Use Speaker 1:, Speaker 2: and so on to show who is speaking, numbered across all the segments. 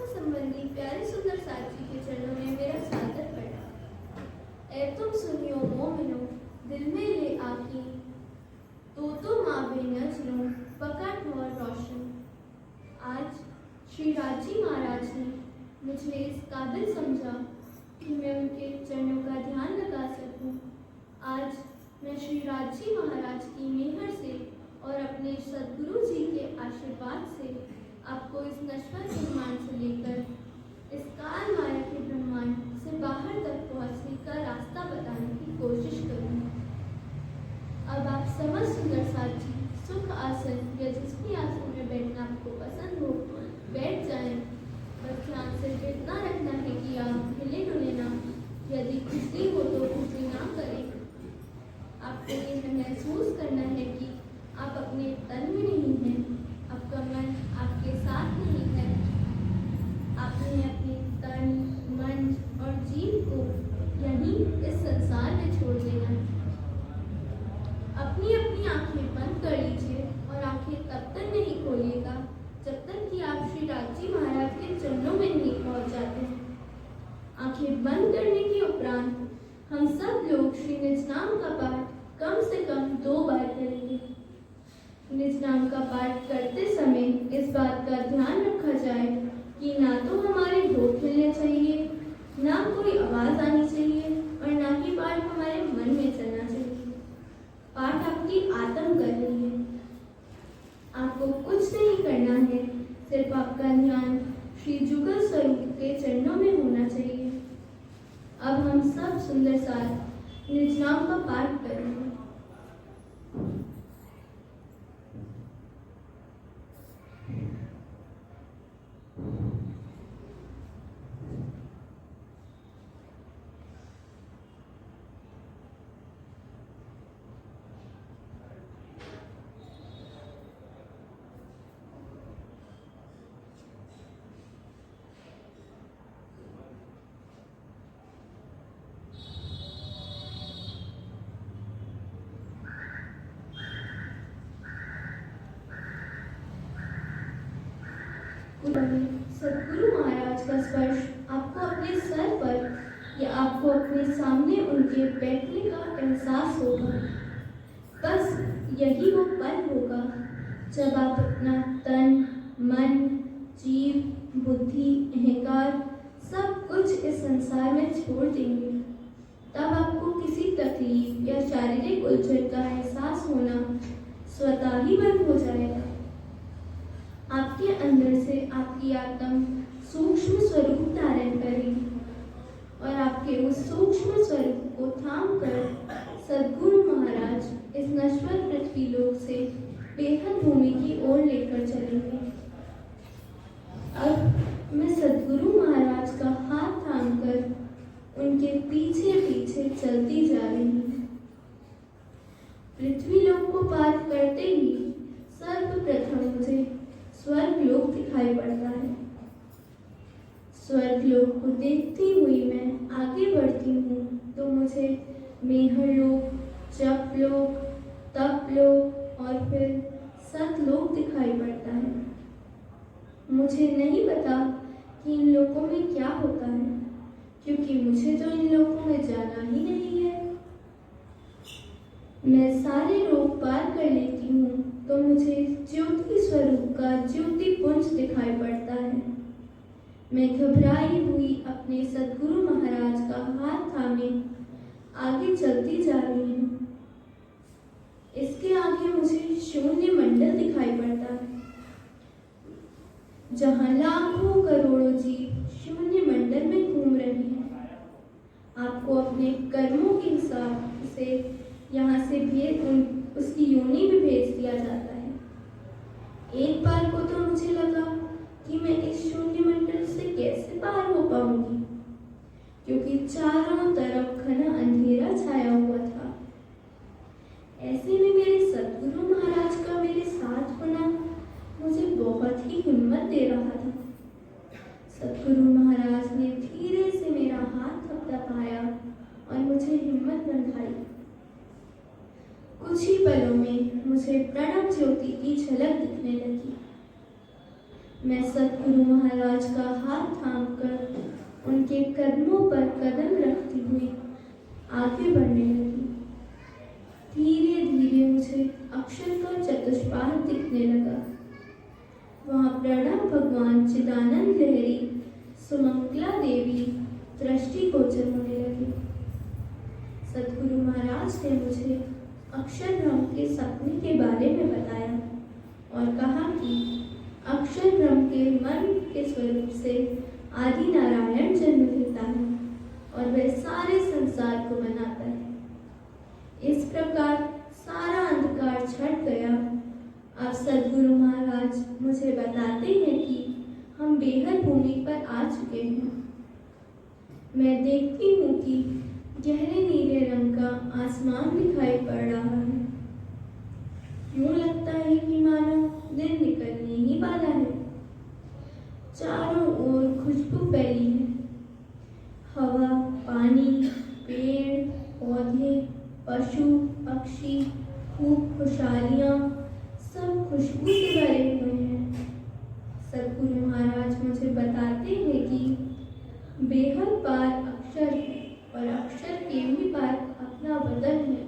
Speaker 1: संबंधी प्यारे सुंदर साथ जी के चरणों में मेरा सादर पड़ा। ऐ तुम सुनियो मोमिनो दिल में ले आकी, तो मावे नजरों पकड़ और रोशन। आज श्री राजी महाराज ने मुझे इस काबिल समझा कि मैं उनके चरणों का ध्यान लगा सकूं। आज मैं श्री राजी महाराज की मेहर से और अपने सद्गुरु जी के आशीर्वाद से आपको इस नश्वर ब्रह्मांड से लेकर इस काल माया के ब्रह्मांड से बाहर तक पहुंचने का रास्ता बताने की कोशिश करूंगी। अब आप समझ सुंदर साथ जी सुख आसन या जिस भी आसन में बैठना आपको पसंद हो बैठ जाएं। बस ध्यान सिर्फ इतना रखना है कि आप हिले डुले ना, यदि खुशी हो तो खुशी ना करें। आपको यह महसूस करना है कि आप अपने तन में नहीं हैं, आपका मन आपके साथ नहीं है। आपने अपने तन, मन और जीव को यहीं इस संसार में छोड़ देना है। अपनी अपनी आंखें बंद कर लीजिए और आंखें तब तक नहीं खोलिएगा जब तक कि आप श्री राजी महाराज के चरणों में नहीं पहुंच जाते हैं। आंखें बंद करने के उपरांत हम सब लोग श्री निज नाम का पाठ कम से कम 2 बार करेंगे। निज नाम का पाठ करते समय इस बात का ध्यान रखा जाए कि ना तो हमारे होठ हिलने चाहिए, ना कोई आवाज आनी चाहिए और ना ही पाठ हमारे मन में चलना चाहिए। पाठ आपकी आत्म कर रही है, आपको कुछ नहीं करना है, सिर्फ आपका ध्यान श्री जुगल स्वरूप के चरणों में होना चाहिए। अब हम सब सुंदर साथ निज नाम का पाठ करेंगे। सद्गुरु महाराज का स्पर्श आपको अपने सर पर या आपको अपने सामने उनके बैठने का एहसास होगा। बस यही वो पल होगा जब आप अपना तन, मन, जीव, बुद्धि, अहंकार सब कुछ इस संसार में छोड़ देंगे। तब आपको किसी तकलीफ या शारीरिक उलझन का एहसास होना स्वतः ही बंद हो जाएगा। आपके अंदर से आपकी आत्मा सूक्ष्म स्वरूप धारण करेगी और आपके उस सूक्ष्म स्वरूप को थाम कर सद्गुरु महाराज इस नश्वर पृथ्वी लोक से बेहद भूमि की ओर लेकर चलेंगे। अब मैं सद्गुरु महाराज का हाथ थामकर उनके पीछे पीछे चलती जा रही हूँ। पृथ्वी लोक को पार करते ही सर्वप्रथम मुझे स्वर्ग लोक दिखाई पड़ता है। स्वर्ग लोक को देखती हुई मैं आगे बढ़ती हूँ तो मुझे मेहर लोक, जप लोक, तप लोक और फिर सतलोक दिखाई पड़ता है। मुझे नहीं पता कि इन लोकों में क्या होता है, क्योंकि मुझे तो इन लोकों में जाना ही नहीं है। मैं सारे लोक पार कर लेती हूँ तो मुझे ज्योति स्वरूप का ज्योति पुंज दिखाई पड़ता है। मैं घबराई हुई अपने सद्गुरु महाराज का हाथ थामे आगे चलती जा रही हूँ। इसके आगे मुझे शून्य मंडल दिखाई पड़ता है, जहाँ लाखों करोड़ों जीव शून्य मंडल में घूम रहे हैं। आपको अपने कर्मों के हिसाब से यहाँ से उसकी योनि में भेज दिया जाता है। एक बार को तो मुझे लगा कि मैं इस शून्य मंडल से कैसे पार हो पाऊंगी, क्योंकि चारों तरफ घना अंधेरा छाया हुआ था। ऐसे में मेरे सद्गुरु महाराज का मेरे साथ होना मुझे बहुत ही हिम्मत दे रहा था। सद्गुरु महाराज ने धीरे से मेरा हाथ थपथपाया और मुझे हिम्मत बंधाई। कुछ ही पलों में मुझे प्रणव ज्योति की झलक दिखने लगी। मैं सद्गुरु महाराज का हाथ थामकर उनके कदमों पर कदम रखती हुई आगे बढ़ने लगी। धीरे धीरे मुझे अक्षर का चतुष्पाद दिखने लगा। वहां प्रणव भगवान चिदानंद लहरी, सुमंगला देवी दृष्टिगोचर होने लगी। सद्गुरु महाराज ने मुझे अक्षर ब्रह्म के सपने के बारे में बताया और कहा कि अक्षर ब्रह्म के मन के स्वरूप से आदि नारायण जन्म लेता है और वह सारे संसार को बनाता है। इस प्रकार सारा अंधकार छट गया। अब सद्गुरु महाराज मुझे बताते हैं कि हम बेहद भूमि पर आ चुके हैं। मैं देखती हूँ कि गहरे नीले रंग का आसमान दिखाई पड़ रहा है। यूं लगता है कि मानो दिन निकलने ही वाला है। चारों ओर खुशबू फैली है। हवा, पानी, पेड़, पौधे, पशु, पक्षी, खूब खुशहालियाँ सब खुशबू से भरे हुए हैं। सद्गुरु महाराज मुझे बताते हैं कि बेहद पार अक्षर है और अक्षर के भी पार अपना वतन है,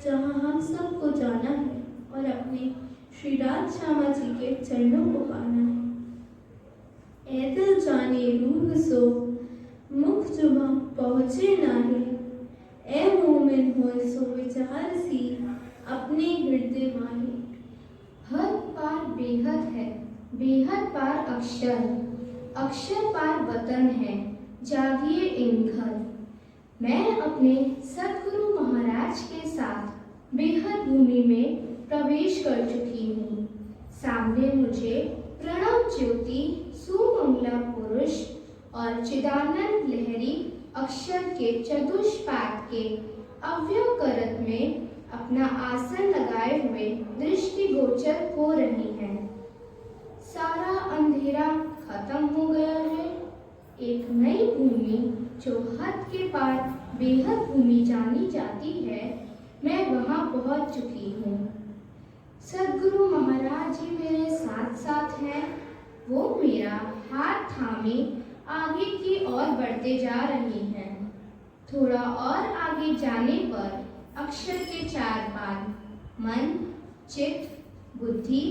Speaker 1: जहाँ हम सबको जाना है और अपने श्री राज श्यामा जी के चरणों को पाना है। ए दिल जाने रूह सो मुख जुबा पहुँचे नाहे, ए मोमिन होए सो विचार सी अपने हृदय माहे।
Speaker 2: हद पार बेहद है, बेहद पार अक्षर, अक्षर पार वतन है, जागिए इन घर। मैं अपने सद्गुरु महाराज के साथ बेहद भूमि में प्रवेश कर चुकी हूँ। सामने मुझे प्रणव ज्योति, सुमंगला पुरुष और चिदानंद लहरी अक्षर के चतुष्पाद के अव्यवकरत में अपना आसन लगाए हुए दृष्टिगोचर हो रही हैं। सारा अंधेरा खत्म हो गया है। एक नई भूमि जो हद के पार बेहद भूमि जानी जाती है, मैं वहां पहुंच चुकी हूँ। सद्गुरु महाराज जी मेरे साथ साथ हैं। वो मेरा हाथ थामे आगे की ओर बढ़ते जा रही हैं। थोड़ा और आगे जाने पर अक्षर के चार पाद मन, चित्त, बुद्धि,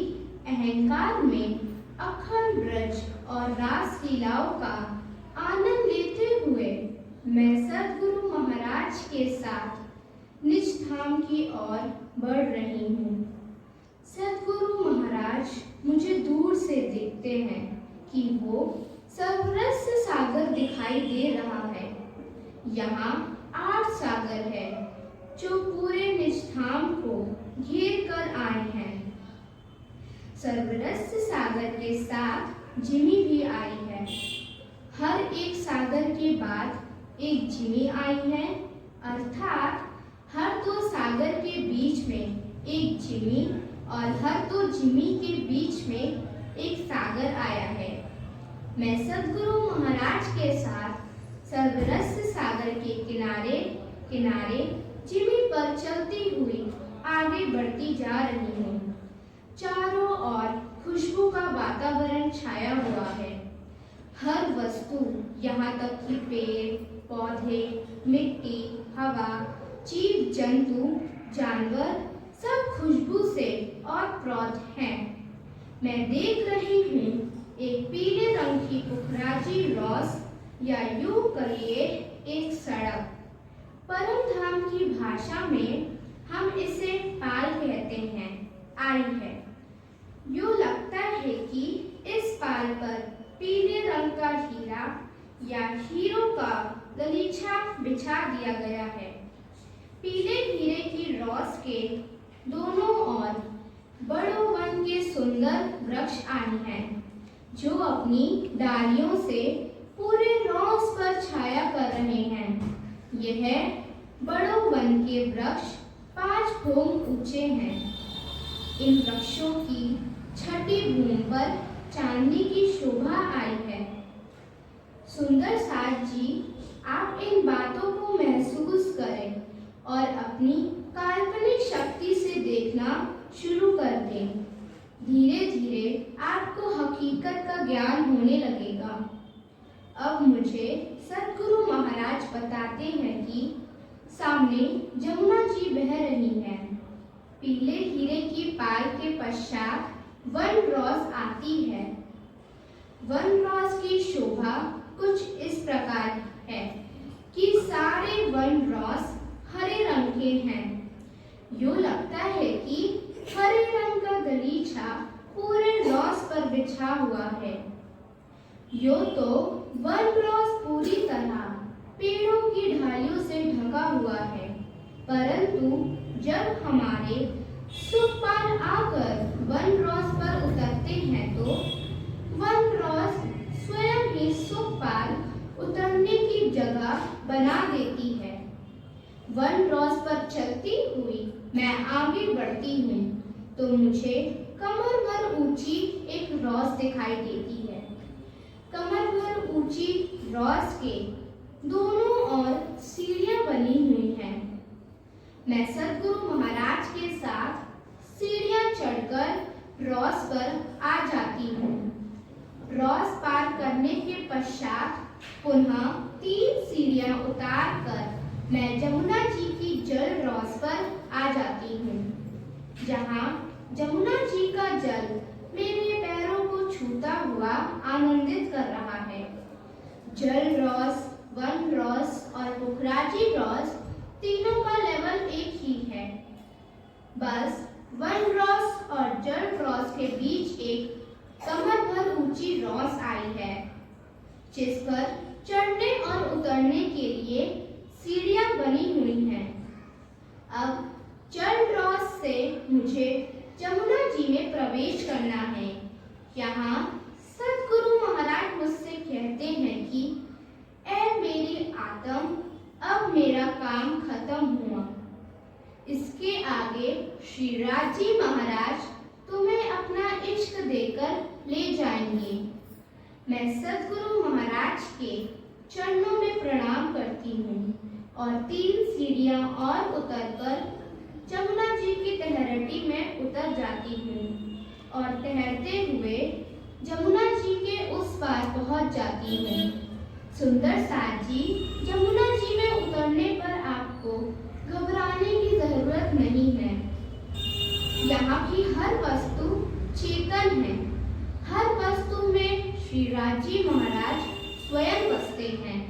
Speaker 2: अहंकार में अखंड ब्रज और रास लीलाओं का आनंद लेते हुए मैं सद्गुरु महाराज के साथ निज धाम की ओर बढ़ रही हूँ। सद्गुरु महाराज मुझे दूर से देखते हैं कि वो सर्वरस सागर दिखाई दे रहा है। यहाँ 8 सागर है जो पूरे निज धाम को घेर कर आए हैं। सर्वरस सागर के साथ जिमी भी आई है। हर एक सागर के बाद एक जिमी आई है, अर्थात हर 2 सागर के बीच में एक जिमी और हर 2 जिमी के बीच में एक सागर आया है। मैं सद्गुरु महाराज के साथ सर्वरस सागर के किनारे किनारे जिमी पर चलती हुई आगे बढ़ती जा रही हूँ। चारों ओर खुशबू का वातावरण छाया हुआ है। हर वस्तु, यहाँ तक कि पेड़, पौधे, मिट्टी, हवा, जीव जंतु, जानवर सब खुशबू से ओतप्रोत हैं। मैं देख रही हूँ एक पीले रंग की पुखराजी रॉस या यूं कहिए एक सड़क। परम धाम की भाषा में हम इसे पाल कहते हैं, आई है। यूं लगता है कि इस पाल पर पीले रंग का हीरा या हीरों का गलीचा बिछा दिया गया है। पीले हीरे की रॉस के दोनों ओर बड़ों वन के सुंदर वृक्ष आए हैं, जो अपनी डालियों से पूरे रॉस पर छाया कर रहे हैं। यह बड़ों वन के वृक्ष 5 भोम ऊंचे हैं। इन वृक्षों की छठी भूमि पर चांदनी की शोभा आई है। सुंदर साथ जी, आप इन बातों को महसूस करें और अपनी काल्पनिक शक्ति से देखना शुरू कर दें। धीरे धीरे आपको हकीकत का ज्ञान होने लगेगा। अब मुझे सद्गुरु महाराज बताते हैं कि सामने जमुना जी बह रही हैं। पीले हीरे की पाल के पश्चात वन रॉस आती है। वन रॉस की शोभा कुछ इस प्रकार है कि सारे वन रॉस हरे रंग के हैं। यूं लगता है कि हरे रंग का गलीचा पूरे रॉस पर बिछा हुआ है। यूं तो वन रॉस पूरी तरह पेड़ों की ढालियों से ढका हुआ है, परंतु जब हमारे सुखपाल आकर वन रॉस पर उतरते हैं तो वन रॉस स्वयं ही सुखपाल उतरने की जगह बना देती है। वन रॉस पर चलती हुई मैं आगे बढ़ती हूँ तो मुझे कमर भर ऊंची एक रॉस दिखाई देती है। कमर भर ऊंची रॉस के दोनों ओर सीढ़ियां बनी हुई हैं। मैं सद्गुरु महाराज के साथ सीढ़ियां चढ़कर रॉस पर आ जाती हूँ। रॉस पार करने के पश्चात पुनः 3 सीढ़ियां उतार कर मैं जमुना जी की जल रॉस पर आ जाती हूँ, जहाँ जमुना जी का जल मेरे पैरों को छूता हुआ आनंदित कर रहा है। जल रॉस, वन रॉस और पुखराजी रॉस तीनों का लेवल एक ही है। बस वन रॉस और जल रॉस के बीच एक कमर भर ऊंची रॉस आई है, जिस पर चढ़ने और उतरने के लिए सीढ़ियां बनी हुई हैं। अब जल रॉस से मुझे जमुना जी में प्रवेश करना है। यहाँ सद्गुरु महाराज मुझसे कहते हैं कि ऐ मेरी आत्म, अब मेरा काम खत्म हुआ। इसके आगे श्रीराज जी महाराज तुम्हें अपना इश्क देकर ले जाएंगे। मैं सद्गुरु महाराज के चरणों में प्रणाम करती हूँ और 3 सीढ़ियां और उतरकर जमुना जी की तहरटी में उतर जाती हूँ और तैरते हुए जमुना जी के उस पार पहुँच जाती हूँ। सुंदर साथ जी, जमुना जी में उतरने पर आपको घबराने की जरूरत नहीं है। यहाँ की हर वस्तु चेतन है। हर वस्तु में श्रीराज जी महाराज स्वयं बसते हैं।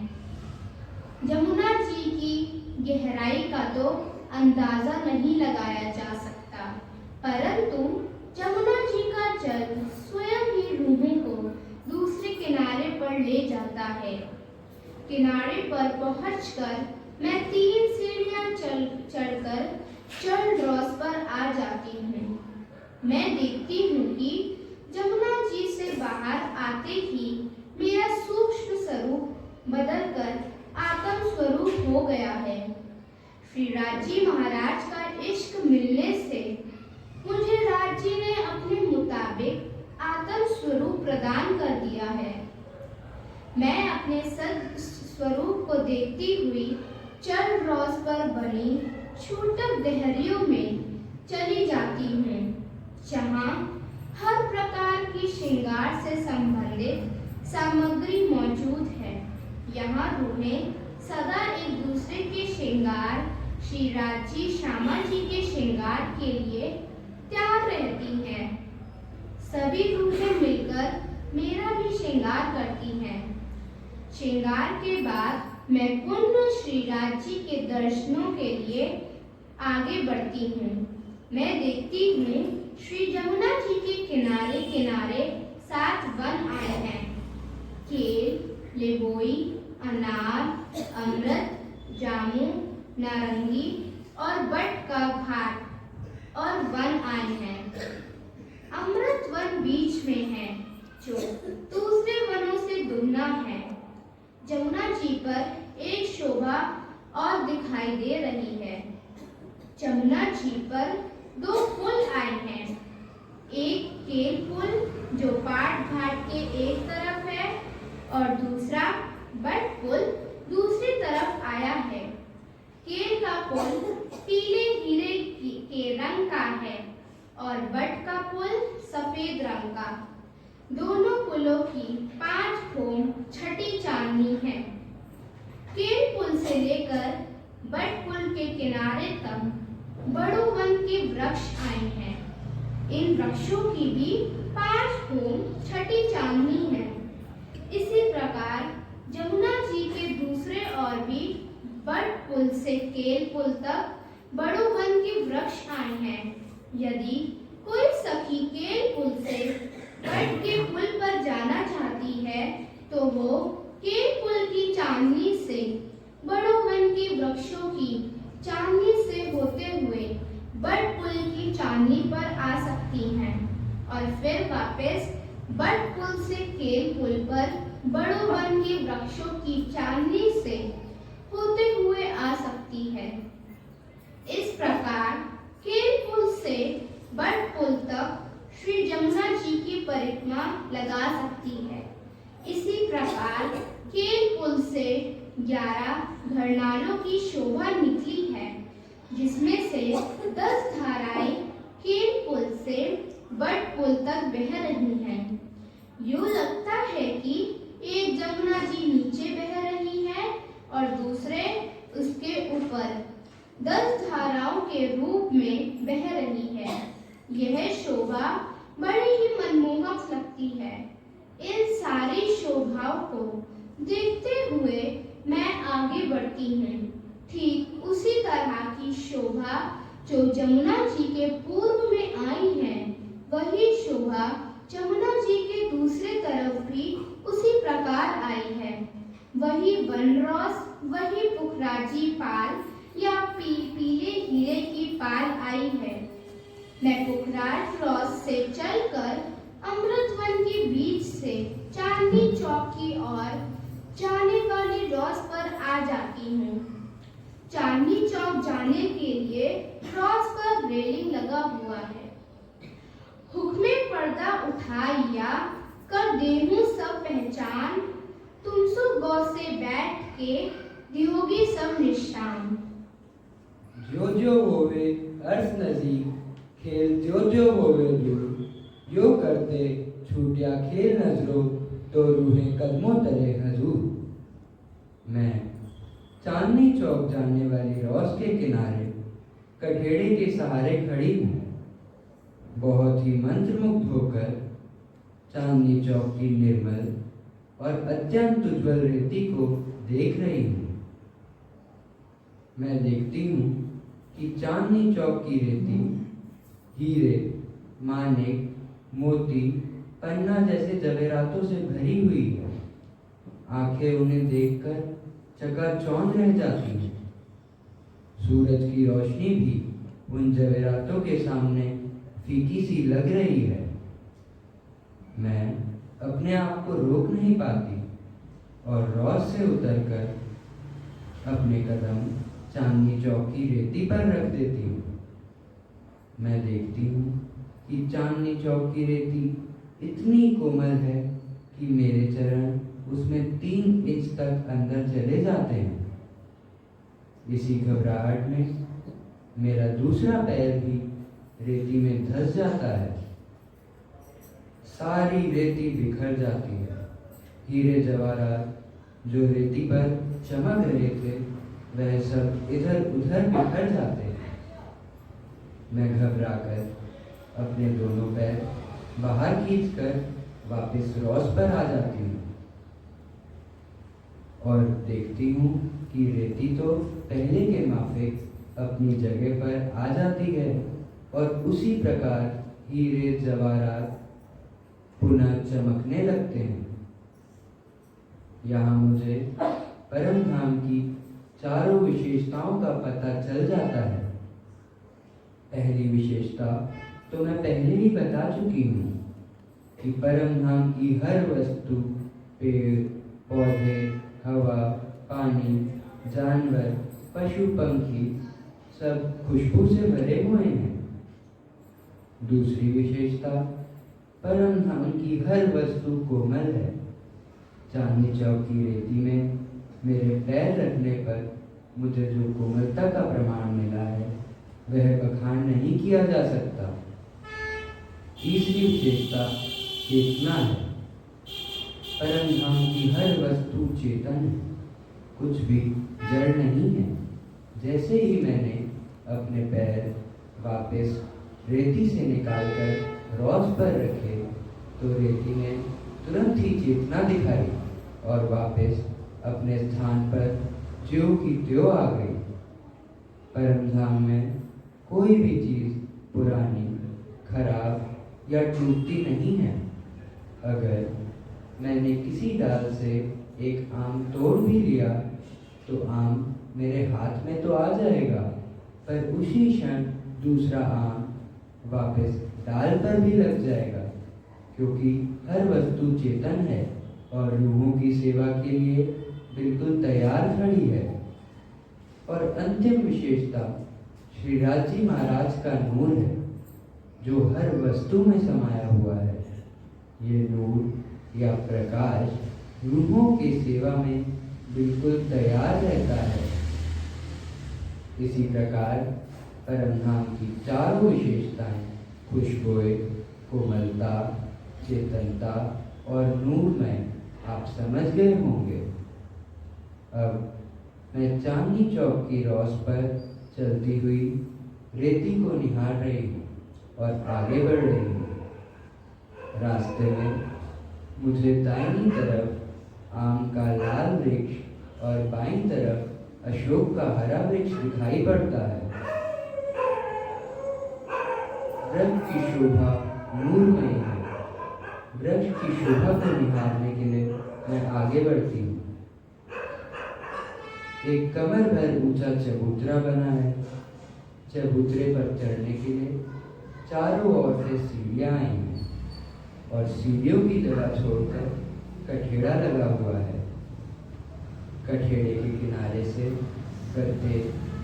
Speaker 2: जमुना जी की गहराई का तो अंदाजा नहीं लगाया जा सकता, परंतु जमुना जी का जल स्वयं ही रूहों को दूसरे किनारे पर ले जाता है। किनारे पर पहुंचकर मैं 3 सीढ़ियां चढ़कर जल रॉस पर आ जाती हूँ। मैं देखती हूँ कि जमुना जी से बाहर आते ही मेरा सूक्ष्म स्वरूप बदलकर आत्म स्वरूप हो गया है। श्रीराज जी महाराज का इश्क मिलने से मुझे राज जी ने अपने मुताबिक आत्म स्वरूप प्रदान कर दिया है। मैं अपने सद स्वरूप को देखती हुई जल रॉस पर बनी छूटक गहरियों में चली जाती हूँ, जहाँ हर प्रकार की श्रृंगार से संबंधित सामग्री मौजूद है। यहाँ रूहें सदा एक दूसरे के श्रृंगार, श्रीराज जी श्यामा जी के श्रृंगार के लिए तैयार रहती हैं। सभी रूहें मिलकर मेरा भी श्रृंगार करती हैं। श्रृंगार के बाद मैं पुनः श्रीराज जी के दर्शनों के लिए आगे बढ़ती हूँ। मैं देखती हूँ श्री जमुना जी के किनारे किनारे 7 वन आए हैं। केल, लिबोई, अनार, अमृत, जामू, नारंगी और बट का घाट और वन आए हैं। अमृत वन बीच में है, जो दूसरे वनों से दुगना है। जमुना जी पर एक शोभा और दिखाई दे रही है। जमुना जी पर 2 पुल आए हैं। एक केल पुल जो पाट घाट के एक तरफ है और दूसरा बट पुल दूसरी तरफ आया है। केल का पुल पीले हीरे के रंग का है और बट का पुल सफेद रंग का। दोनों पुलों की 5 फोम छठी चांदनी है। केल पुल से लेकर बट पुल के किनारे तक बड़ों वन के वृक्ष आए हैं। इन वृक्षों की भी 5 फोम छठी चांदनी है। इसी प्रकार जमुना जी के दूसरे और भी बट पुल से केल पुल तक बड़ों वन के वृक्ष आए हैं। यदि कोई सखी केल पुल से बट के पुल पर जाना चाहती है तो वो केल पुल की चांदनी से बड़ों वन के वृक्षों की चांदनी से होते हुए बट पुल की चांदनी पर आ सकती हैं और फिर वापस बट पुल से केल पुल पर बड़ों वन के वृक्षों की चांदनी से होते हुए आ सकती है। इस प्रकार केल पुल से बट पुल तक श्री जमुना जी की परिक्रमा लगा सकती है। इसी प्रकार केल पुल से 11 घरनालों की शोभा निकली है, जिसमें से 10 धाराएं केल पुल से बट पुल तक बह रही हैं। यूं लगता है कि एक जमुना जी नीचे बह रही है और दूसरे उसके ऊपर 10 धाराओं के रूप में बह रही है। यह शोभा बड़ी ही मनमोहक लगती है। इन सारी शोभाओं को देखते हुए मैं आगे बढ़ती हूँ। ठीक उसी तरह की शोभा जो जमुना जी के पूर्व में आई है, वही शोभा जमुना जी के दूसरे तरफ भी उसी प्रकार आई है। वही वनरॉस, वही पुखराजी पाल या पीले हीरे की पाल आई है। मैं पुखराज रॉस से चलकर अमृतवन के बीच से चांदनी चौक की ओर जाने वाली रॉस पर आ जाती हूँ। चांदनी चौक जाने के लिए क्रॉस पर रेलिंग लगा हुआ है। हुक्मे पर्दा उठाइया कर देहूं सब पहचान, तुम सो गौ से बैठ के दियोगी सब निशान।
Speaker 3: जो होवे अर्थ नजीक, खेल जो होवे दूर, यो करते छूटिया खेल नजरों, तो रूहे कदमों तले हजूर। मैं चांदनी चौक जाने वाली रॉस के किनारे कठेड़े के सहारे खड़ी हूँ। बहुत ही मंत्रमुग्ध होकर चांदनी चौक की निर्मल और अत्यंत उज्ज्वल रेती को देख रही हूँ। मैं देखती हूँ कि चांदनी चौक की रेती हीरे, मानिक, मोती, पन्ना जैसे जवेरातों से भरी हुई है। आंखें उन्हें देखकर चकाचौंध रह जाती हैं। सूरज की रोशनी भी उन जवेरातों के सामने फीकी सी लग रही है। मैं अपने आप को रोक नहीं पाती और रॉस से उतरकर अपने कदम चांदनी चौक की रेती पर रख देती हूँ। मैं देखती हूँ कि चांदनी चौक की रेती इतनी कोमल है कि मेरे चरण उसमें 3 इंच तक अंदर चले जाते हैं। इसी घबराहट में मेरा दूसरा पैर भी रेती में धंस जाता है। सारी रेती बिखर जाती है। हीरे जवाहरात जो रेती पर चमक रहे थे, वह सब इधर उधर बिखर जाते हैं। मैं घबराकर अपने दोनों पैर बाहर खींचकर वापस रॉस पर आ जाती हूँ और देखती हूँ कि रेती तो पहले के माफिक अपनी जगह पर आ जाती है और उसी प्रकार हीरे जवाहरात पुनः चमकने लगते हैं। यहाँ मुझे परम धाम की चारों विशेषताओं का पता चल जाता है। पहली विशेषता तो मैं पहले ही बता चुकी हूँ कि परम धाम की हर वस्तु, पेड़ पौधे, हवा, पानी, जानवर, पशु पंखी सब खुशबू से भरे हुए हैं। दूसरी विशेषता, परम धाम की हर वस्तु कोमल है। चांदनी चौक की रेती में मेरे पैर रखने पर मुझे जो कोमलता का प्रमाण मिला है, वह बखान नहीं किया जा सकता। तीसरी विशेषता चेतना है। परम धाम की हर वस्तु चेतन है, कुछ भी जड़ नहीं है। जैसे ही मैंने अपने पैर वापस रेती से निकालकर रॉस पर रखे तो रेती ने तुरंत ही चेतना दिखाई और वापस अपने स्थान पर ज्यों की त्यों आ गई। परम धाम में कोई भी चीज पुरानी, खराब या टूटती नहीं है। अगर मैंने किसी डाल से एक आम तोड़ भी लिया तो आम मेरे हाथ में तो आ जाएगा, पर उसी क्षण दूसरा आम वापस डाल पर भी लग जाएगा, क्योंकि हर वस्तु चेतन है और रूहों की सेवा के लिए बिल्कुल तैयार खड़ी है। और अंतिम विशेषता श्री राजी महाराज का नूर है, जो हर वस्तु में समाया हुआ है। ये नूर या प्रकाश रूहों की सेवा में बिल्कुल तैयार रहता है। इसी प्रकार परमधाम की चारों विशेषताएं खुशबुएं, कोमलता, चेतनता और नूर में आप समझ गए होंगे। अब मैं चांदनी चौक की रॉस पर चलती हुई रेती को निहार रही हूँ और आगे बढ़ रही हूँ। रास्ते में मुझे दाहिनी तरफ आम का लाल वृक्ष और बाईं तरफ अशोक का हरा वृक्ष दिखाई पड़ता है। वृक्ष की शोभा नूरमयी है। वृक्ष की शोभा को निहारने के लिए मैं आगे बढ़ती हूँ। एक कमर भर ऊंचा चबूतरा बना है। चबूतरे पर चढ़ने के लिए चारों ओर से सीढ़ियां आई हैं और सीढ़ियों की जगह छोड़कर कठेड़ा लगा हुआ है। कठेड़े के किनारे से गद्दे,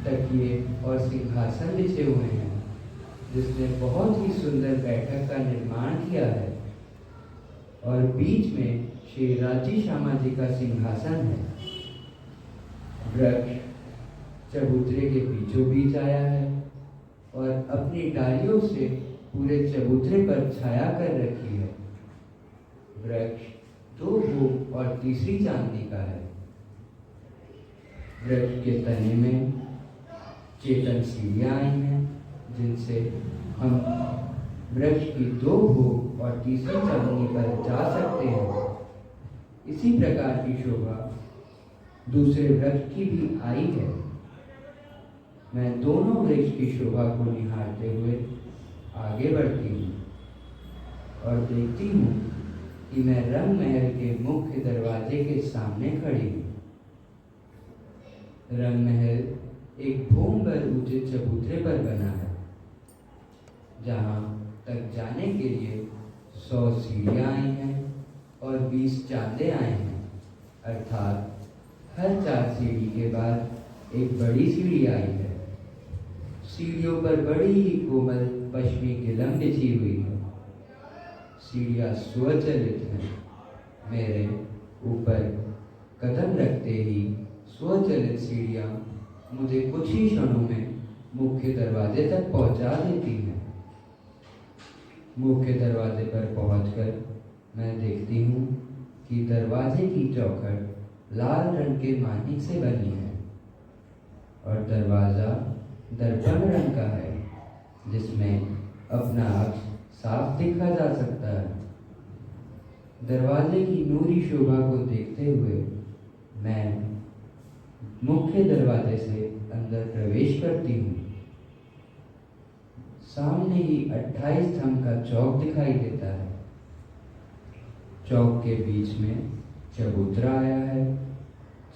Speaker 3: तकिए और सिंहासन बिछे हुए हैं, जिसने बहुत ही सुंदर बैठक का निर्माण किया है। और बीच में श्री राजी श्यामा जी का सिंहासन है। वृक्ष चबूतरे के बीचों बीच आया है और अपनी डालियों से पूरे चबूतरे पर छाया कर रखी है। वृक्ष दो भोग और तीसरी चांदी का है। वृक्ष के तने में चेतन सीढ़ियां आई हैं, जिनसे हम वृक्ष की दो भोग और तीसरी चांदी पर जा सकते हैं। इसी प्रकार की शोभा दूसरे वृक्ष की भी आई है। मैं दोनों वृक्ष की शोभा को निहारते हुए आगे बढ़ती हूँ और देखती हूँ कि मैं रंग महल के मुख्य दरवाजे के सामने खड़ी हूँ। रंग महल एक भूम भर ऊंचे चबूतरे पर बना है, जहाँ तक जाने के लिए 100 सीढ़ियाँ आई हैं और 20 चांदे आए हैं, अर्थात हर 4 सीढ़ी के बाद एक बड़ी सीढ़ी आई है। सीढ़ियों पर बड़ी ही कोमल पश्चिमी गिलम बिछी हुई है। सीढ़ियाँ स्वचलित हैं। मेरे ऊपर कदम रखते ही स्वचलित सीढ़ियाँ मुझे कुछ ही क्षणों में मुख्य दरवाजे तक पहुँचा देती हैं। मुख्य दरवाजे पर पहुंचकर मैं देखती हूँ कि दरवाजे की चौखट लाल रंग के मानिक से बनी है और दरवाजा दर्पण रंग का है, जिसमें अपना अक्ष साफ देखा जा सकता है। दरवाजे की नूरी शोभा को देखते हुए मैं मुख्य दरवाजे से अंदर प्रवेश करती हूँ। सामने ही 28 थंब का चौक दिखाई देता है। चौक के बीच में चबूतरा आया है।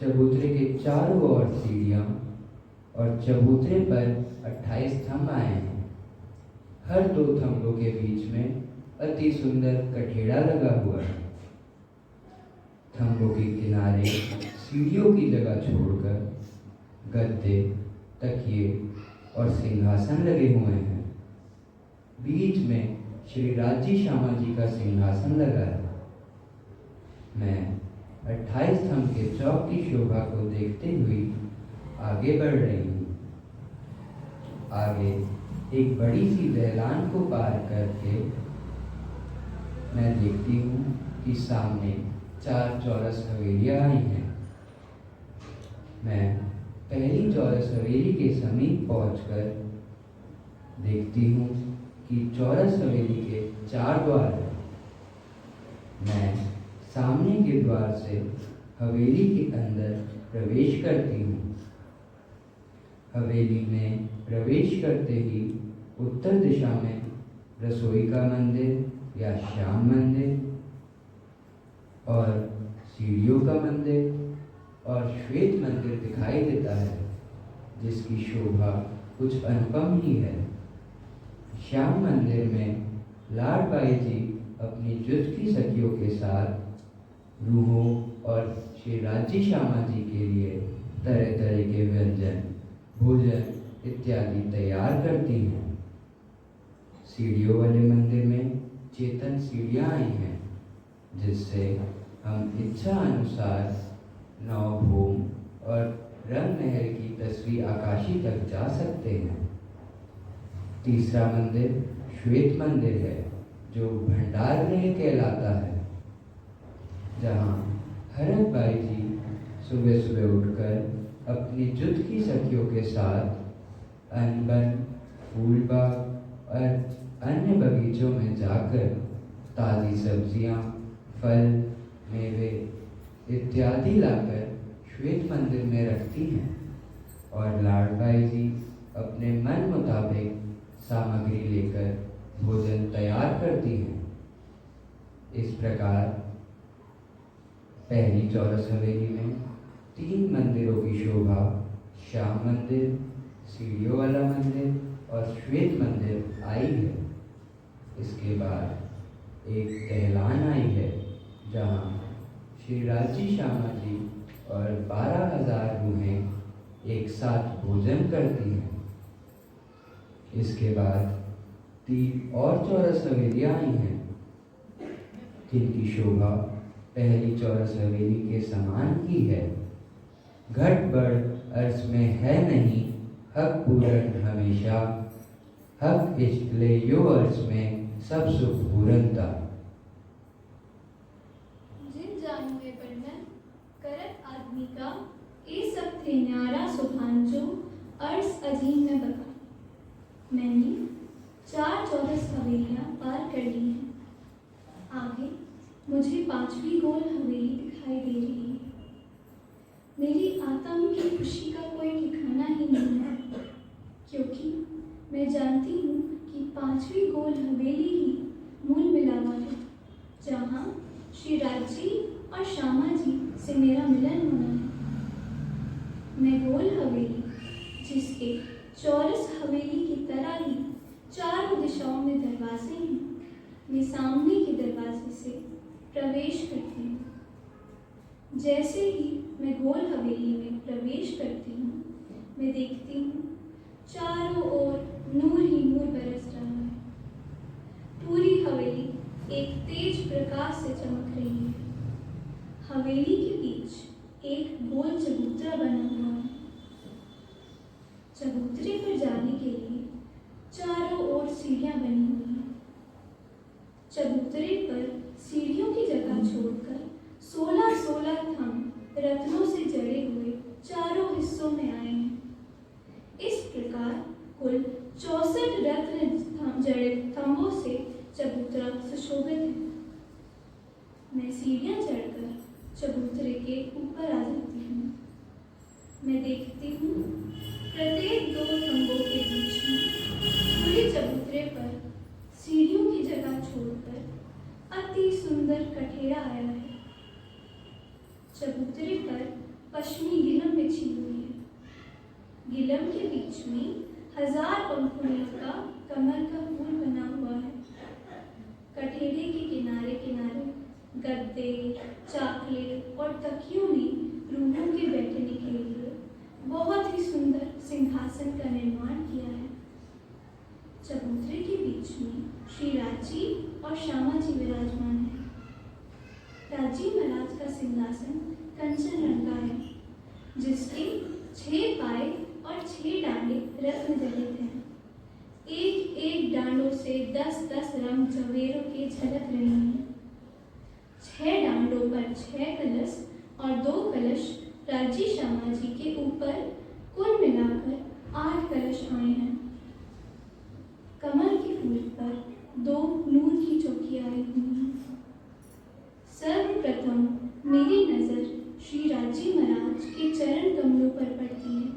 Speaker 3: चबूतरे के चारों ओर सीढ़ियाँ और चबूतरे पर 28 थंब आए हैं। हर 2 थंबों के बीच में अति सुंदर कठेड़ा लगा हुआ है। थंबों के किनारे सीढ़ियों की जगह छोड़कर गद्दे, तकिए और सिंहासन लगे हुए हैं। बीच में श्री राजी श्यामा जी का सिंहासन लगा है। मैं 28 थंब के चौक की शोभा को देखते हुए आगे बढ़ रही हूँ। आगे एक बड़ी सी दहलान को पार करके मैं देखती हूँ कि सामने 4 चौरस हवेलियाँ आई हैं। मैं पहली चौरस हवेली के समीप पहुंचकर देखती हूँ कि चौरस हवेली के 4 द्वार हैं। मैं सामने के द्वार से हवेली के अंदर प्रवेश करती हूँ। हवेली में प्रवेश करते ही उत्तर दिशा में रसोई का मंदिर या श्याम मंदिर और सीढ़ियों का मंदिर और श्वेत मंदिर दिखाई देता है, जिसकी शोभा कुछ अनुपम ही है। श्याम मंदिर में लाडबाई जी अपनी जुट की सखियों के साथ रूहों और श्री राज्य श्यामा जी के लिए तरह तरह के व्यंजन, भोजन इत्यादि तैयार करती हैं। सीढ़ियों वाले मंदिर में चेतन सीढ़ियाँ आई हैं, जिससे हम इच्छा अनुसार नवभूम और रंग महल की तस्वीर आकाशी तक जा सकते हैं। तीसरा मंदिर श्वेत मंदिर है, जो भंडार गृह कहलाता है, जहाँ हरक बाई जी सुबह सुबह उठकर अपनी जुट की सखियों के साथ अनबन, फूल बाग और अन्य बगीचों में जाकर ताज़ी सब्जियाँ, फल, मेवे इत्यादि लाकर श्वेत मंदिर में रखती हैं और लाडबाई जी अपने मन मुताबिक सामग्री लेकर भोजन तैयार करती हैं। इस प्रकार पहली चौरस हवेली में 3 मंदिरों की शोभा श्याम मंदिर, सीढ़ियों वाला मंदिर और श्वेत मंदिर आई है। इसके बाद एक दहलान आई है, जहाँ श्री राज्य श्यामा जी और 12,000 रूहें एक साथ भोजन करती हैं। इसके बाद 3 और चौरस हवेलियाँ आई हैं, जिनकी शोभा पहली चौरस हवेली के समान ही है। घट बढ़ अर्थ में है नहीं, हक पूरन हमेशा, हक इश्क़ यो अर्थ में सब सुख पूरनता।
Speaker 1: जिन जानुए वर्णन करत आदमी का ये सब थे न्यारा सुभांजो अर्स अजीम में बका। मैंने 4 चौरस हवेलियाँ पार कर ली हैं। आगे मुझे 5वीं गोल हवेली दिखाई दे रही है। मेरी आत्मा की खुशी का कोई ठिकाना ही नहीं है, क्योंकि मैं जानती हूँ कि 5वीं गोल हवेली ही मूल मिलावा है, जहाँ श्री राज्य और श्यामा जी से मेरा मिलन होना है। मैं गोल हवेली, जिसके चौरस हवेली की तरह ही चारों दिशाओं में दरवाजे हैं, मैं सामने के दरवाजे से प्रवेश करती हूँ। जैसे ही मैं गोल हवेली में प्रवेश करती हूँ, मैं देखती हूँ चारों ओर नूर ही नूर बरस रहा है। पूरी हवेली एक तेज प्रकाश से चमक रही है। हवेली के बीच एक गोल चबूतरा बना हुआ है। चबूतरे पर जाने के लिए चारों ओर सीढ़ियां बनी हुई हैं। चबूतरे पर सीढ़ियों की जगह छोड़कर 16 थंब रत्नों से जड़े हुए चारों हिस्सों में आए हैं। इस प्रकार कुल 64 रत्न जड़े थंबों से चबूतरा सुशोभित है। मैं सीढ़ियां चढ़कर चबूतरे के ऊपर आ जाती हूँ। मैं देखती हूँ प्रत्येक 2 थंबों के बीच में पूरे चबूतरे पर सीढ़ियों की जगह छोड़कर अति सुंदर कठेरा आया है। चबूतरे पर पश्चिमी गिलम बिछी हुई है। गिलम के बीच में 1000 पंखुड़ियों का कमल का फूल बना हुआ है। कठेरे के किनारे किनारे गद्दे, चाकले और तकियों ने रूहों के बैठने के लिए बहुत ही सुंदर सिंहासन का निर्माण किया है। चबूतरे के बीच में श्री राज्य और श्यामा जी विराजमान है। राज्य महाराज का सिंहासन कंचन रंग का है, जिसके 6 पाए और 6 डांडे रत्न जड़ित हैं। एक एक डांडों
Speaker 2: से 10-10 रंग जवेरों के झलक रहे हैं। 6 डांडों पर 6 कलश और 2 कलश राजी श्यामा जी के ऊपर, कुल मिलाकर 8 कलश आए हैं। कमल के फूल पर 2 नूर की चौकियां आई हुई हैं। सर्वप्रथम मेरी नजर श्री राजी महाराज के चरण कमलों पर पड़ती है।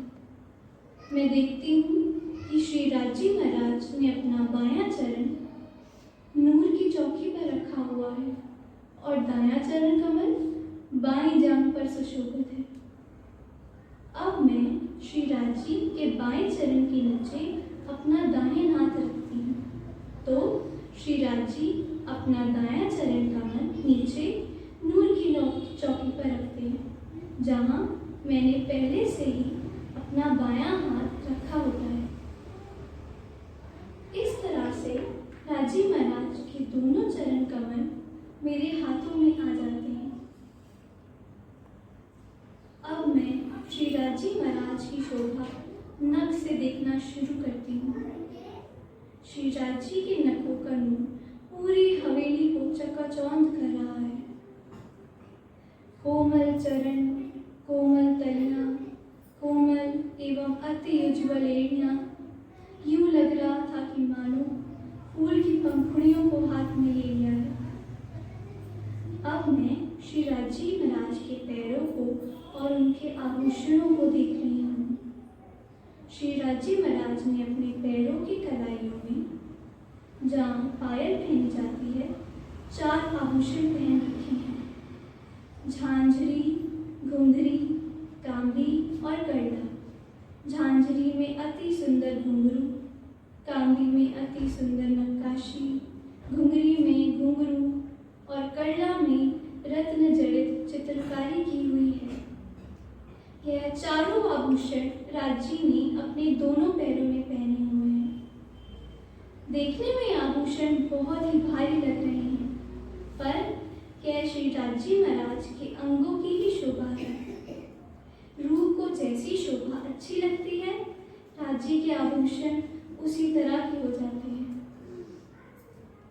Speaker 2: मैं देखती हूँ कि श्री राजी महाराज ने अपना बायां चरण नूर की चौकी पर रखा हुआ है और दायां चरण कमल बाईं जांघ पर सुशोभित है। अब मैं श्री राजी के बाएं चरण के नीचे अपना दाहिना हाथ रखती हूँ, तो श्री राजी अपना दायां चरण कमल नीचे नूर की चौकी पर रखते हैं, जहाँ मैंने पहले से ही अपना बायां हाथ रखा होता है। इस तरह से राजी महाराज के दोनों चरण कमल मेरे हाथों में आ जाते हैं। अब मैं श्री राजी महाराज की शोभा नख से देखना शुरू करती हूँ। श्री राजी के नखों का नूर पूरी हवेली को चकाचौंध कर रहा है। कोमल चरण, कोमल तलियां, कोमल एवं अति उज्ज्वल एड़ियां, यूं लग रहा था कि मानो फूल की पंखुड़ियों को हाथ में ले लिया है। अब मैं श्री राजी महाराज के पैरों को और उनके आभूषणों को देख रही हूँ। श्री राजी महाराज ने अपने पैरों की कलाइयों में, जहाँ पायल पहनी जाती है, 4 आभूषण पहन रखे हैं: झांझरी, घुंघरी, कांबी और करड़ा। झांझरी में अति सुंदर घुंघरू, कांबी में अति सुंदर नक्काशी, घुंघरी में घुंघरू और करड़ा में रत्न जड़ित चित्रकारी की हुई है। यह चारों आभूषण राजी ने अपने दोनों पैरों में पहने हुए हैं। देखने में आभूषण बहुत ही भारी लग रहे हैं, पर यह श्री राजी महाराज के अंगों की ही शोभा है। रूह को जैसी शोभा अच्छी लगती है, राजी के आभूषण उसी तरह के हो जाते हैं।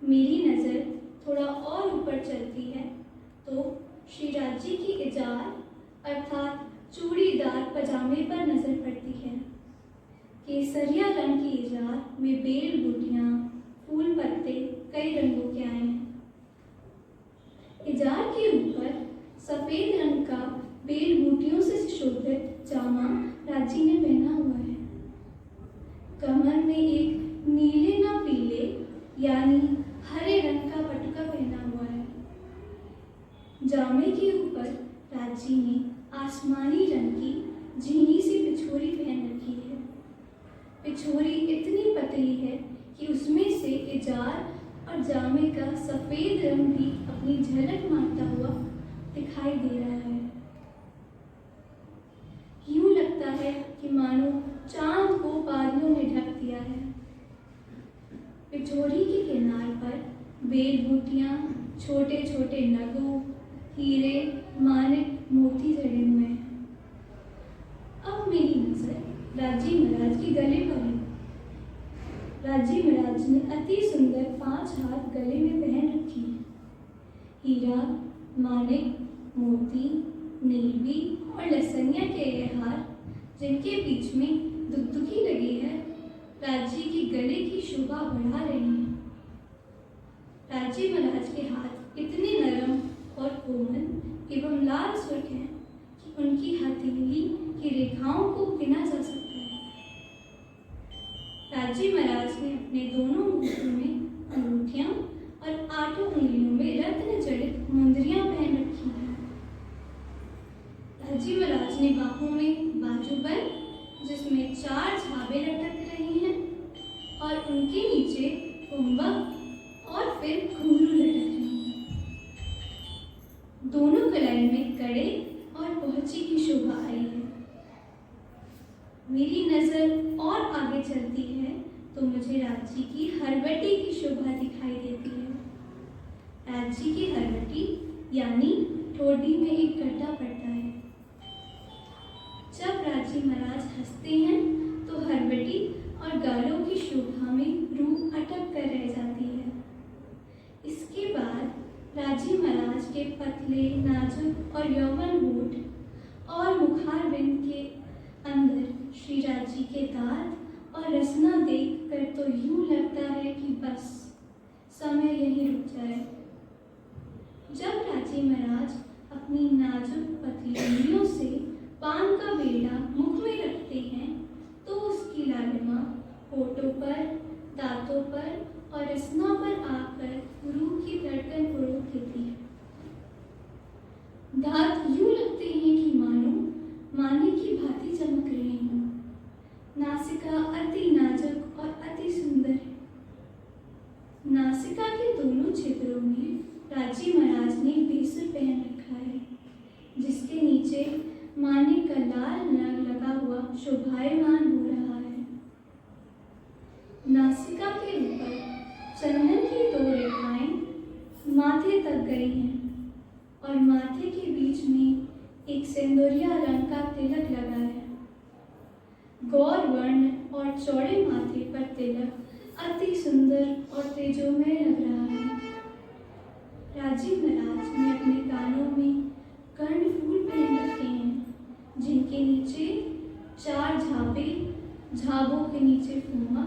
Speaker 2: मेरी नज़र थोड़ा और ऊपर चलती है तो श्री राजी की इजार अर्थात चूड़ीदार पजामे पर नजर पड़ती है। केसरिया रंग की इजार में बेल बूटियां, फूल पत्ते कई रंगों के आए हैं। इजार के ऊपर सफेद रंग का बेल बूटियों से सुशोभित जामा राजी ने पहना हुआ है। कमर में एक नीले न पीले यानी हरे रंग का पटुका पहना हुआ है। जामे के ऊपर राजी ने आसमानी रंग की झीनी सी पिछोरी पहन रखी है। पिछोरी इतनी पतली है कि उसमें से इजार और जामे का सफेद रंग भी अपनी झलक मारता हुआ दिखाई दे रहा है। यूं लगता है कि मानो चांद को बादलों ने ढक दिया है। पिछोरी के किनार पर बेल बूटियां, छोटे छोटे नगों, हीरे, मानिक, मोती जड़े हुए हैं। अब मेरी नजर राजी महाराज के गले पर है। राजी महाराज ने अति सुंदर 5 हार गले में पहन रखी है। हीरा, मानिक, मोती, नीलवी और लसनिया के ये हार, जिनके बीच में दुगदुगी लगी है, राजी की गले की शोभा बढ़ा रही है। राजी महाराज के हाथ इतने नरम और कोमल एवं लाल सुर्ख हैं कि उनकी हथेली की रेखाओं को गिना जा सकता है। राजी महाराज ने अपने दोनों अंगूठों में अंगूठियां और 8 उंगलियों में रत्न जड़ित मुंदरियां पहन रखी हैं। राजी महाराज ने बाहों में बाजूबंद, जिसमें 4 झाबे लटक रही हैं और उनके नीचे कुंभक और फिर घुंघरू लटक रही हैं। दोनों कलाई में कड़े और पहुंची की शोभा आई है। मेरी नजर और आगे चलती है तो मुझे राजी की हरवटी की शोभा दिखाई देती है। राजी की हरवटी यानी ठोड़ी में एक गड्ढा पड़ता है। जब राजी महाराज हंसते हैं तो हरवटी और गालों की शोभा में रूह
Speaker 4: अटक कर रह जाती है। इसके बाद राजी महाराज के पतले, नाजुक और यौवन होठ और मुखारबिंद के अंदर श्री राजी के दांत और रसना देखकर तो यूं लगता है कि बस समय यहीं रुक जाए। जब राजी महाराज अपनी नाजुक पतली उंगलियों से पान का बेड़ा मुख में रखते हैं तो उसकी लालिमा होठों पर, दांतों पर और रसना पर आकर रूह की धड़कन को रोक देती है। दांत यूं लगते हैं कि मानो माने की भांति चमक रहे हों। नासिका अति नाजुक और अति सुंदर है। नासिका के दोनों क्षेत्रों में राजी महाराज ने बेसुर पहन रखा है, जिसके नीचे मानिक का लाल नग लगा हुआ शोभायमान हो रहा है। नासिका के ऊपर चंदन की 2 रेखाएं माथे तक गई हैं और माथे के बीच में एक सिंदूरिया रंग का तिलक लगा है। गौर वर्ण और चौड़े माथे पर तिलक अति सुंदर और तेजोमय लग रहा है। राजी महाराज ने अपने कानों में कर्णफूल पहन रखे हैं, जिनके नीचे 4 झाबे, झाबों के नीचे फुम्मा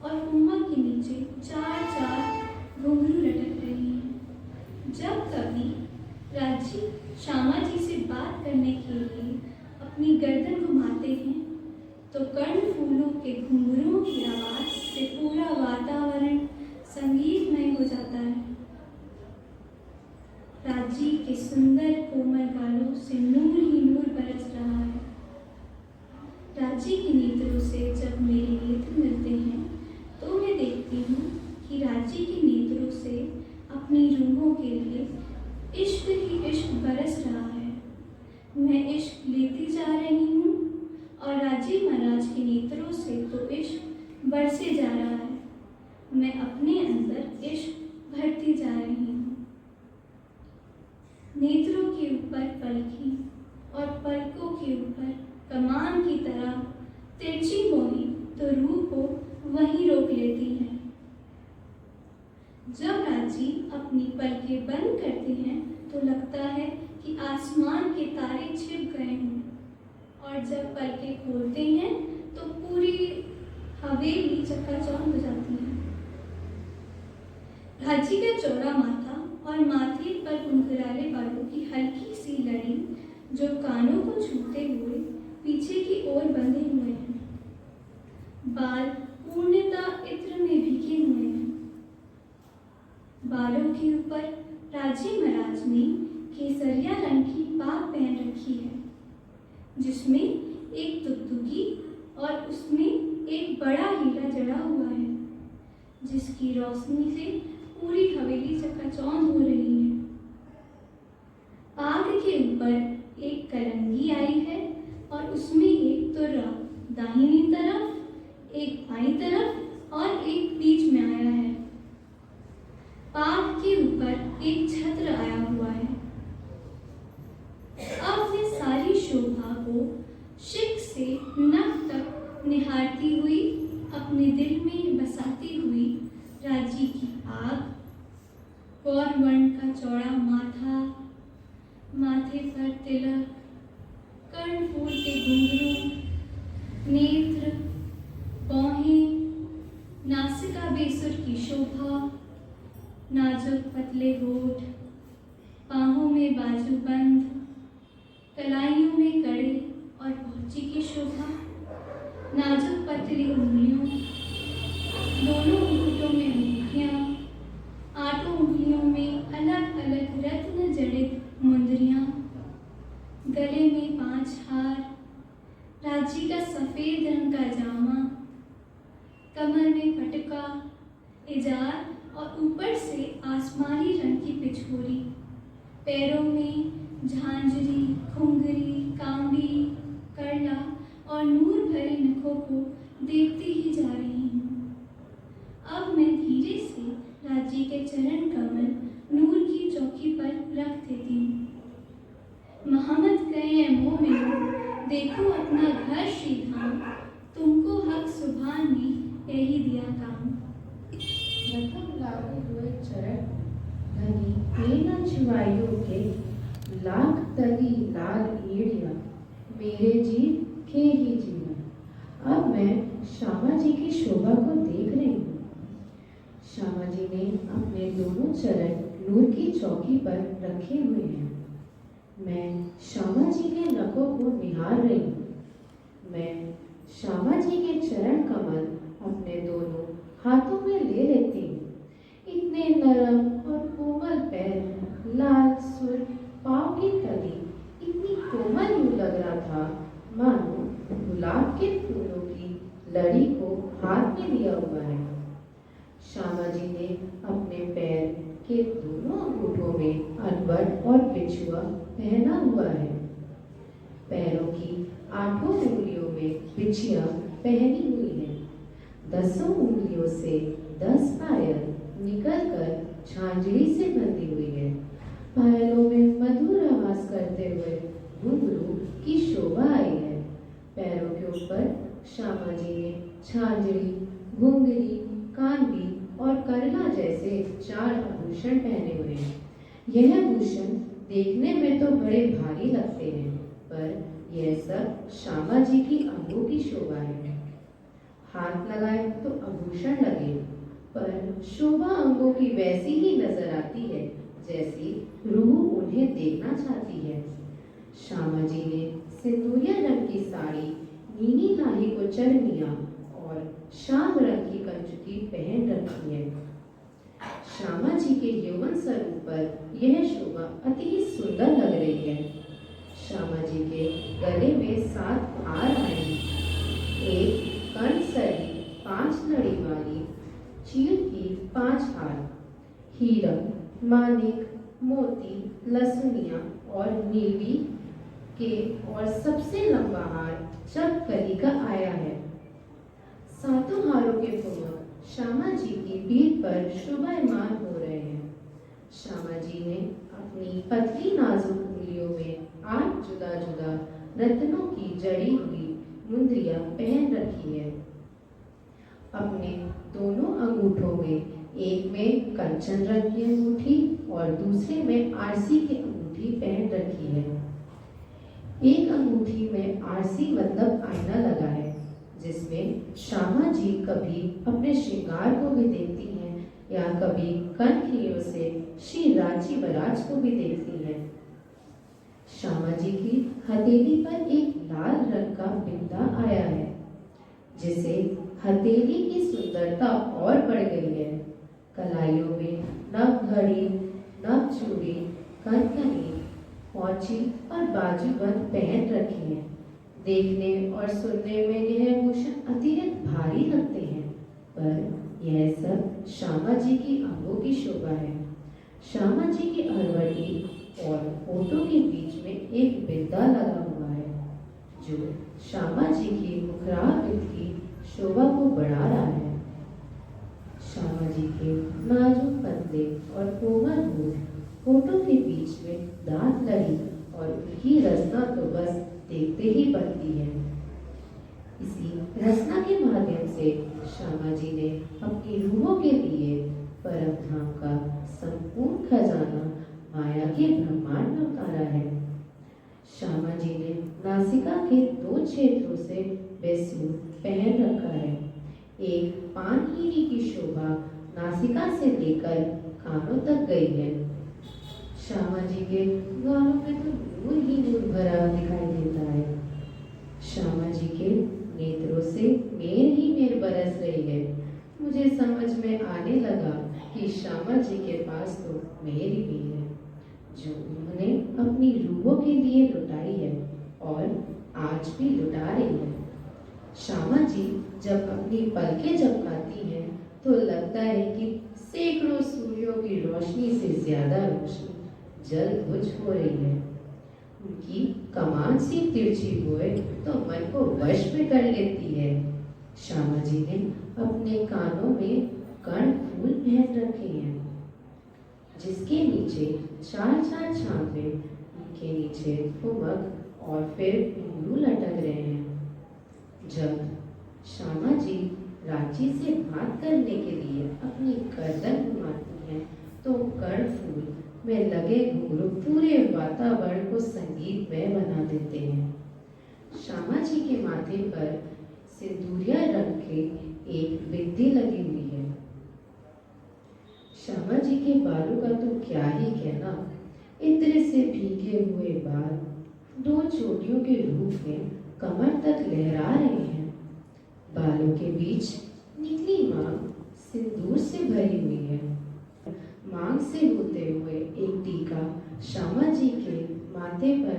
Speaker 4: और फुम्मा के नीचे 4 घुंघरू लटक रही हैं। जब कभी राजी श्यामा जी से बात करने के लिए अपनी गर्दन घुमाते हैं तो कर्णफूलों के घुंघरुओं की आवाज से पूरा वातावरण संगीतमय हो जाता है। राजी के सुंदर कोमल गालों से नूर ही नूर बरस रहा है। राजी के नेत्रों से जब मेरे नेत्र मिलते हैं तो मैं देखती हूँ कि राजी के नेत्रों से अपनी रूहों के लिए इश्क ही इश्क बरस रहा है। मैं इश्क लेती जा रही हूँ और राजी महाराज के नेत्रों से तो इश्क बरसे जा रहा है। मैं अपने अंदर इश्क भरती जा रही हूँ। नेत्रों के ऊपर पलकी और पलकों के ऊपर कमान की तरह तिरछी मोही तो रूह को वहीं रोक लेती है। जब राजी अपनी पलकें बंद करती हैं तो लगता है कि आसमान के तारे छिप गए हों, और जब पलकें खोलते हैं तो पूरी हवेली चकाचौंध हो जाती है। राजी का चौड़ा माथा और माथे पर घुंघराले बालों की हल्की सी लड़ी जो कानों को छूते हुए पीछे की ओर बंधे हुए हैं। बाल पूर्णतः इत्र में भीगे हुए हैं। बालों के ऊपर राजी महाराज ने केसरिया रंग की पाग पहन रखी है, जिसमें एक दुगदुगी और उसमें एक बड़ा हीरा जड़ा हुआ है, जिसकी रोशनी से पूरी हवेली चकाचौंध हो रही है। पाग के ऊपर एक कलंगी आई है और उसमें एक तुर्रा दाहिनी तरफ, एक बाईं तरफ और एक बीच में आया है। पाग के ऊपर एक छत्र आया हुआ है। अब मैं सारी शोभा को शिक से नख तक निहारती हुई अपने दिल में बसाती हुई राजी की आग, गौर वर्ण का चौड़ा माथा, माथे पर तिलक, कर्णफूल के घुंघरू, नेत्र, बाहें, नासिका बेसुर की शोभा, नाजुक पतले होठ, बाहों में बाजूबंद, कलाइयों में कड़े और पहुंची की शोभा, नाजुक पतली उंगलियों, दोनों अंगूठों में अंगूठियां, 8 उंगलियों में अलग अलग रत्न जड़ित मुंदरियां, गले में 5 हार, राजी का सफेद रंग का जामा, कमर में पटका, इजार और ऊपर से आसमानी रंग की पिछोरी, पैरों में झांझरी, घुंघरी, कांबी, करला और नूर भरे नखों को देखती ही जा रही हूँ। अब मैं धीरे से राजी के चरण कमल नूर की चौकी पर रख देती हूँ। महामत कहे मोमिनो, देखो अपना घर श्रीधाम, तुमको हक सुभान ने यही दिया काम।
Speaker 2: चरण धनी पेना छुआइयों के लाख तली लाल एड़िया मेरे जीव के ही जीवन। अब मैं श्यामा जी की शोभा को देख रही हूँ। श्यामा जी ने अपने दोनों चरण नूर की चौकी पर रखे हुए हैं। मैं श्यामा जी के नखों को निहार रही हूँ। मैं श्यामा जी के चरण कमल अपने दोनों हाथों में ले लेती हूँ। इतने नरम और कोमल पैर, लाल सुर, पाँव की तली इतनी कोमल यूं लग रहा था मानो गुलाब के फूलों की लड़ी को हाथ में लिया हुआ है। श्यामा जी ने अपने पैर के दोनों अंगूठों में अनबट और बिछुआ पहना हुआ है। पैरों की 8 उंगलियों में बिछिया पहनी हुई है। 10 उंगलियों से 10 पायल निकलकर झांझरी से बंधी हुई है। पायलों में मधुर आवाज करते हुए घुंघरू की शोभा आई है। पैरों के ऊपर श्यामा जी ने झांझरी, घुंघरी, कांदी और करला जैसे 4 आभूषण पहने हुए हैं। यह आभूषण देखने में तो बड़े भारी लगते हैं, पर यह सब श्यामा जी की अंगों की शोभा है। हाथ लगाए तो आभूषण लगे, पर शोभा अंगों की वैसी ही नजर आती है जैसी रूह उन्हें देखना चाहती है। श्यामा जी ने सिंदूरिया रंग की साड़ी, नीली लाही को चरनिया और शाम रंग की कंचुकी पहन रखी है। श्यामा जी के यौवन स्वरूप पर यह शोभा अति ही सुंदर लग रही है। श्यामा जी के गले में 7 हार हैं। एक कर्णसरी 5 लड़ी वाली चील की 5 हार, हीरा, मानिक, मोती, लसुनिया और नीली के और सबसे लंबा हार चपकली का आया है। 7 हारों के फूल श्यामा जी की पीठ पर शोभायमान हो रहे हैं। श्यामा जी ने अपनी पतली नाजुक उंगलियों में 8 जुदा जुदा रत्नों की जड़ी हुई मुंदरियां पहन रखी है। अपने दोनों अंगूठों में, एक में कंचन रंग की अंगूठी और दूसरे में आरसी की अंगूठी पहन रखी है। एक अंगूठी में आरसी मतलब आईना लगा है, जिसमें श्यामा जी कभी अपने श्रृंगार को भी देखती हैं या कभी कनखियों से श्री राजी बराज को भी देखती हैं। श्यामा जी की हथेली पर एक लाल रंग का बिंदा आया है, जिसे हथेली की सुंदरता और बढ़ गई है। कलाइयों में नव घड़ी, नव चूड़ी, कनकनी, पौची और बाजूबंद पहन रखी है। देखने और सुनने में यह भूषण अतिरिक्त भारी लगते हैं, पर यह सब श्यामा जी की अंगों की शोभा है। श्यामा जी की अरवटी और होठों के बीच में एक बिंदा लगा हुआ है, जो श्यामा जी की मुखरावृत की शोभा को बढ़ा रहा है। श्यामा जी के नाजुक पतले और कोमल होठों के बीच में दांत लड़ी और उनकी रचना तो बस देखते ही बनती है। इसी रचना के माध्यम से श्यामा जी ने अपनी रूहों के लिए परम धाम का संपूर्ण खजाना माया के ब्रह्मांड में उतारा है। श्यामा जी ने नासिका के 2 क्षेत्रों से बेसूर पहन रखा है। एक पानहीरी की शोभा नासिका से लेकर कानों तक गई है। श्यामा जी के गालों में तो नूर ही नूर भरा दिखाई देता है। श्यामा जी के नेत्रों से मेर ही मेर बरस रही है। मुझे समझ में आने लगा कि श्यामा जी के पास तो मेर भी है, जो उन्होंने अपनी रूहों के लिए लुटाई है और आज भी लुटा रही है। श्यामा जी जब अपनी पलकें झपकाती हैं तो लगता है कि सैकड़ों सूर्यों की रोशनी से ज्यादा रोशनी जल बुझ हो रही है। उनकी कमान सी तिरछी हुए तो मन को वश में कर लेती है। श्यामा जी ने अपने कानों में कर्णफूल पहन रखे हैं, जिसके नीचे 4 छापे, उनके नीचे ठुमक और फिर घुंघरू लटक रहे हैं। जब श्यामा जी रांची से बात करने के लिए अपनी गर्दन घुमाती
Speaker 5: हैं तो कर्णफूल में लगे घुंघरू पूरे वातावरण को संगीतमय बना देते हैं। श्यामा जी के माथे पर सिंदूरिया रंग के एक बिंदी लगी हुई है। श्यामा जी के बालों का तो क्या ही कहना, इत्र से भीगे हुए बाल 2 चोटियों के रूप में कमर तक लहरा रहे हैं। बालों के बीच निकली मांग सिंदूर से भरी हुई है। मांग से होते हुए एक टीका श्यामा जी के माथे पर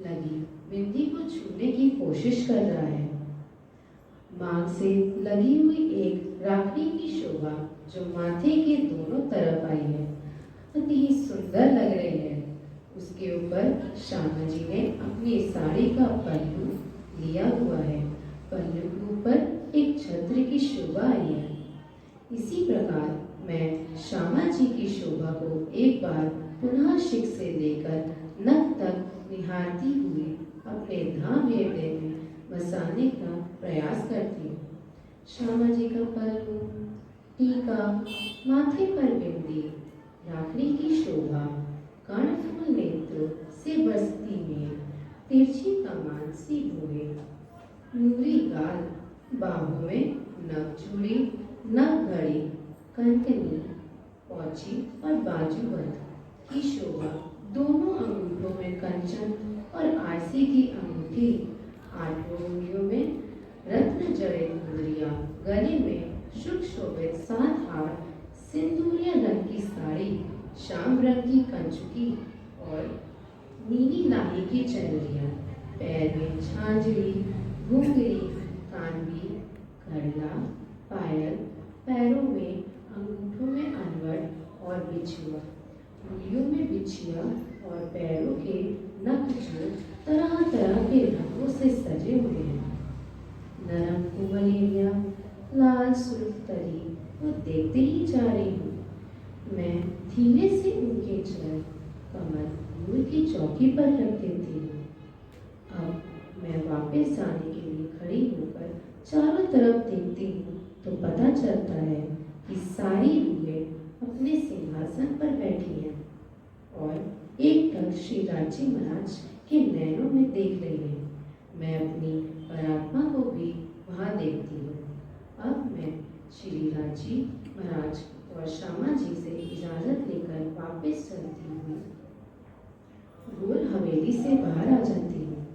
Speaker 5: लगी बिंदी को छूने की कोशिश कर रहा है। मांग से लगी हुई एक राखड़ी की शोभा जो माथे के दोनों तरफ आई है अति सुंदर लग रही है। उसके ऊपर श्यामा जी ने अपनी साड़ी का पल्लू लिया हुआ है। पल्लू के ऊपर एक छत्र की शोभा आई है। इसी प्रकार मैं श्यामा जी की शोभा को एक बार पुनः शिख से लेकर नख तक निहारती हुई अपने धाम हृदय में बसाने का प्रयास करती हूँ। श्यामा जी का पल्लू, टीका, माथे पर बिंदी, राखड़ी की शोभा, कर्णफूल नेत्र से बरसती में तिरछी कमान सी भुए, नूरी गाल, बाहों में नव चूड़ी, नव घड़ी, कंकनी, पौची और बाजूबंद की शोभा, दोनों अंगूठों में कंचन और आरसी की अंगूठी, 8 उंगलियों में रत्न जड़ित मुंदरियां, गले में शुभ शोभित 7 हार, सिंदूरिया रंग की साड़ी, श्याम रंग की कंचुकी और नीली लाही की चंदरियां, पैर में झांझरी, घुंघरी, कानवी, कड़ला, पायल, पैरों में अंगूठों में अनवट और बिछुआ, उंगलियों में बिछिया और पैरों के नख जो तरह तरह के रंगों से सजे हुए हैं। नरम कुंवलेरिया, लाल सुर्ख तरी वो देखते ही जा रही हूँ। मैं धीरे से उनके चरण कमर दूर की चौकी पर रख देती हूँ। अब मैं वापस जाने के लिए खड़ी होकर चारों तरफ देखती हूँ तो पता चलता है कि सारी रूहें अपने सिंहासन पर बैठी हैं और एक टक श्री राजी महाराज के नैनों में देख रही है। मैं अपनी परात्मा को भी वहाँ देखती हूँ। अब मैं श्री राजी महाराज और श्यामा जी से इजाजत लेकर वापस चलती हूँ। गोल हवेली से बाहर आ जाती हूँ।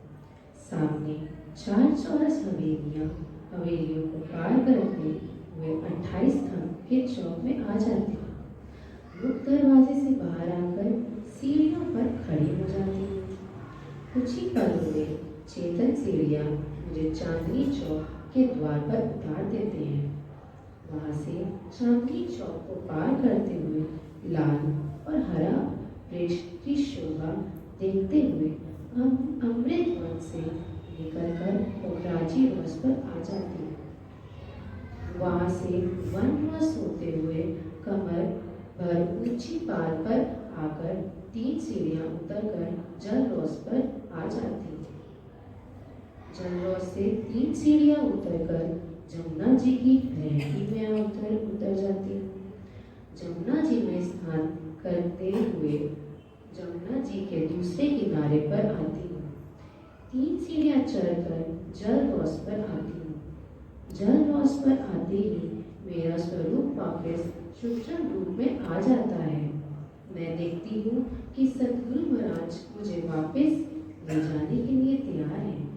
Speaker 5: सामने 4 चौरस हवेलियों को पार करते हुए 28 थंब के चौक में आ जाती हूँ। मुख्य दरवाजे से बाहर आकर सीढ़ियों पर खड़ी हो जाती हूँ। कुछ ही पलों में चेतन सीढ़ियाँ मुझे चांदनी चौक के द्वार पर उतार देते हैं। वहाँ से चांदनी चौक को पार करते हुए लाल और हरा वृक्ष की शोभा देखते हुए हम अमृत वन से निकलकर पोखराजी रोज पर आ जाती हूँ। वहाँ से वन रोज होते हुए कमर भर ऊंची पाल पर आकर 3 सीढ़ियाँ उतरकर जल रोज पर आ जाती हूँ। जल रोज से 3 सीढ़ियाँ उतरकर जमुना जी की लहरी में उतर जाती हूँ। जमुना जी में स्नान करते हुए जमुना जी के दूसरे किनारे पर आती हूँ। 3 सीढ़ियाँ चढ़कर जल रौस पर आती हूँ। जल रौस पर आते ही मेरा स्वरूप वापस सूक्ष्म रूप में आ जाता है। मैं देखती हूँ कि सतगुरु महाराज मुझे वापस ले जाने के लिए तैयार हैं।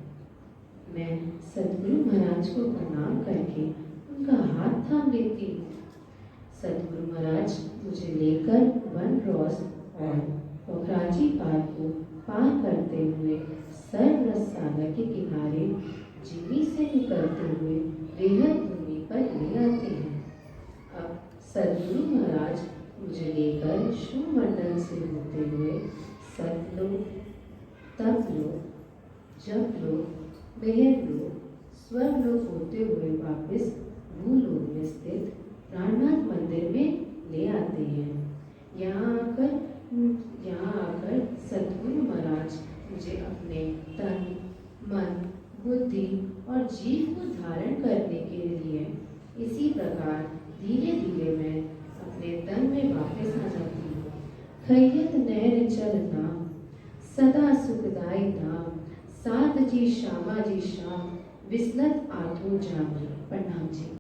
Speaker 5: मैं सतगुरु महाराज को प्रणाम करके उनका हाथ थाम लेती हूँ। सतगुरु महाराज मुझे लेकर वन रॉस और पोखराजी पार्क को पार करते हुए सररस सागर के किनारे जीवी से निकलते हुए बेहद भूमि पर ले आते हैं। अब सतगुरु महाराज मुझे लेकर शिवमंडल से होते हुए सतलोक, तपलोक, जपलोक, बेहदलोक, स्वर्गलोक होते हुए वापस भूलोक में स्थित प्राणनाथ मंदिर में ले आते हैं। यहाँ आकर सतगुरु महाराज मुझे अपने तन, मन, बुद्धि और जीव को धारण करने के लिए इसी प्रकार धीरे धीरे मैं अपने तन में वापस आ जाती। खैयत नहर चल नाम, सदा सुखदाई नाम, सात जी श्यामा जी श्याम, विस्नत आठों जाम। प्रणाम जी।